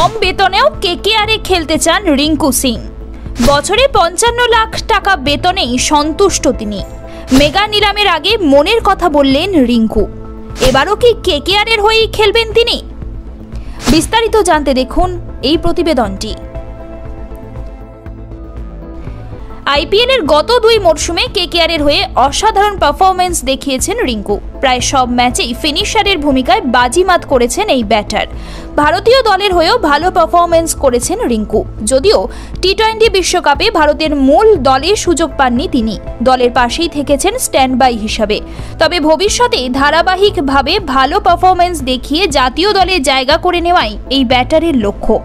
কম বেতনেও কেকেআরে খেলতে চান রিঙ্কু সিং। বছরে 55 লাখ টাকা বেতনেই সন্তুষ্ট তিনি। মেগা নিলামের আগে মনের কথা বললেন রিঙ্কু। এবারও কি কেকেআরের হয়েই খেলবেন তিনি? বিস্তারিত জানতে দেখুন এই প্রতিবেদনটি। আইপিএল এর গত 2 মরশুমে কেকেআরের হয়ে অসাধারণ পারফরম্যান্স দেখিয়েছেন রিঙ্কু। প্রায় সব ম্যাচেই ফিনিশারের ভূমিকায় বাজিমাত করেছেন এই ব্যাটার। ভারতীয় দলের হয়েও ভালো পারফরম্যান্স করেছেন রিঙ্কু। যদিও টি-20 বিশ্বকাপে ভারতের মূল দলে সুযোগ পাননি তিনি, দলের পাশেই থেকেছেন স্ট্যান্ড বাই হিসাবে। তবে ভবিষ্যতে ধারাবাহিকভাবে ভালো পারফরম্যান্স দেখিয়ে জাতীয় দলে জায়গা করে নেওয়াই এই ব্যাটারের লক্ষ্য।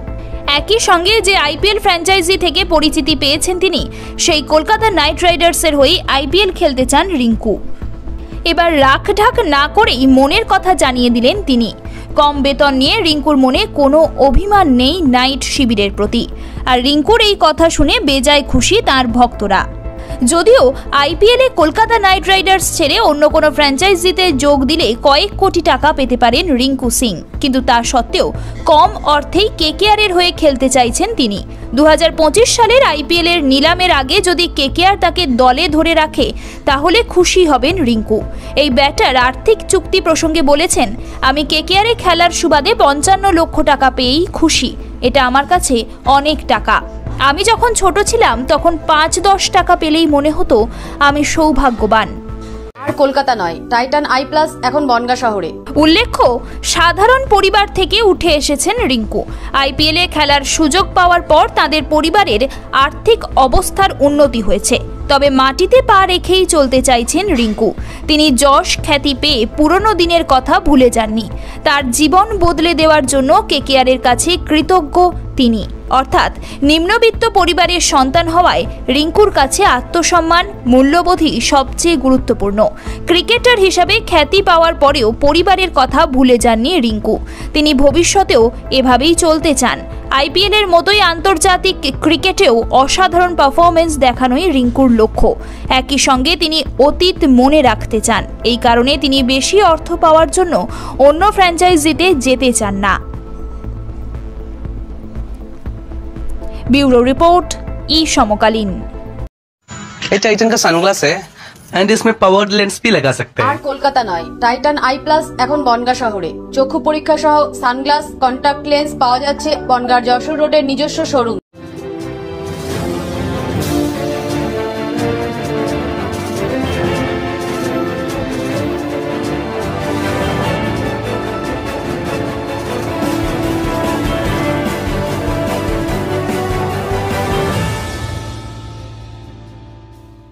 একই সঙ্গে যে আইপিএল ফ্র্যাঞ্চাইজি থেকে পরিচিতি পেয়েছেন তিনি, সেই কলকাতা নাইট রাইডার্সের হয়ে আইপিএল খেলতে চান রিঙ্কু। এবার রাখঢাক না করেই মনের কথা জানিয়ে দিলেন তিনি। কম বেতন নিয়ে রিঙ্কুর মনে কোনো অভিমান নেই নাইট শিবিরের প্রতি। আর রিঙ্কুর এই কথা শুনে বেজায় খুশি তার ভক্তরা। যদিও আইপিএলে কলকাতা নাইট রাইডার্স ছেড়ে অন্য কোনো ফ্র্যাঞ্চাইজিতে যোগ দিলে কয়েক কোটি টাকা পেতে পারেন রিঙ্কু সিং, কিন্তু তা সত্ত্বেও কম অর্থেই কেকেআরের হয়ে খেলতে চাইছেন তিনি। 2025 সালের আইপিএল এর নিলামের আগে যদি কেকেআর তাকে দলে ধরে রাখে তাহলে খুশি হবেন রিঙ্কু। এই ব্যাটার আর্থিক চুক্তি প্রসঙ্গে বলেছেন, আমি কেকেআরে খেলার সুবাদে 55 লক্ষ টাকা পেয়েই খুশি। এটা আমার কাছে অনেক টাকা। আমি যখন ছোট ছিলাম তখন 5-10 টাকা পেলেই মনে হতো আমি সৌভাগ্যবান। আর কলকাতা নয়, টাইটান আই প্লাস এখন বনগাঁ শহরে। উল্লেখ্য, সাধারণ পরিবার থেকে উঠে এসেছেন রিঙ্কু। আইপিএলে খেলার সুযোগ পাওয়ার পর তাদের পরিবারের আর্থিক অবস্থার উন্নতি হয়েছে। তবে মাটিতে পা রেখেই চলতে চাইছেন রিঙ্কু। তিনি যশ খ্যাতি পেয়ে পুরনো দিনের কথা ভুলে যাননি। তার জীবন বদলে দেওয়ার জন্য কেকেআরের কাছে কৃতজ্ঞ তিনি। অর্থাৎ নিম্নবিত্ত পরিবারের সন্তান হওয়ায় রিঙ্কুর কাছে আত্মসম্মান, মূল্যবোধই সবচেয়ে গুরুত্বপূর্ণ। ক্রিকেটার হিসাবে খ্যাতি পাওয়ার পরেও পরিবারের কথা ভুলে যাননি রিঙ্কু। তিনি ভবিষ্যতেও এভাবেই চলতে চান। আইপিএলের মতোই আন্তর্জাতিক ক্রিকেটেও অসাধারণ পারফরম্যান্স দেখানোই রিঙ্কুর লক্ষ্য। একই সঙ্গে তিনি অতীত মনে রাখতে চান। এই কারণে তিনি বেশি অর্থ পাওয়ার জন্য অন্য ফ্র্যাঞ্চাইজিতে যেতে চান না। ब्यूरो रिपोर्ट, ई समकालीन। ये टाइटन का सनग्लास है एंड इसमें पावर्ड लेंस भी लगा सकते हैं। আর কলকাতা নয়, টাইটান আই প্লাস এখন বনগাঁ শহরে। চক্ষু পরীক্ষা সহ সানগ্লাস, কন্টাক্ট লেন্স পাওয়া যাচ্ছে বনগাঁর যশোর রোডের নিজস্ব শোরুমে।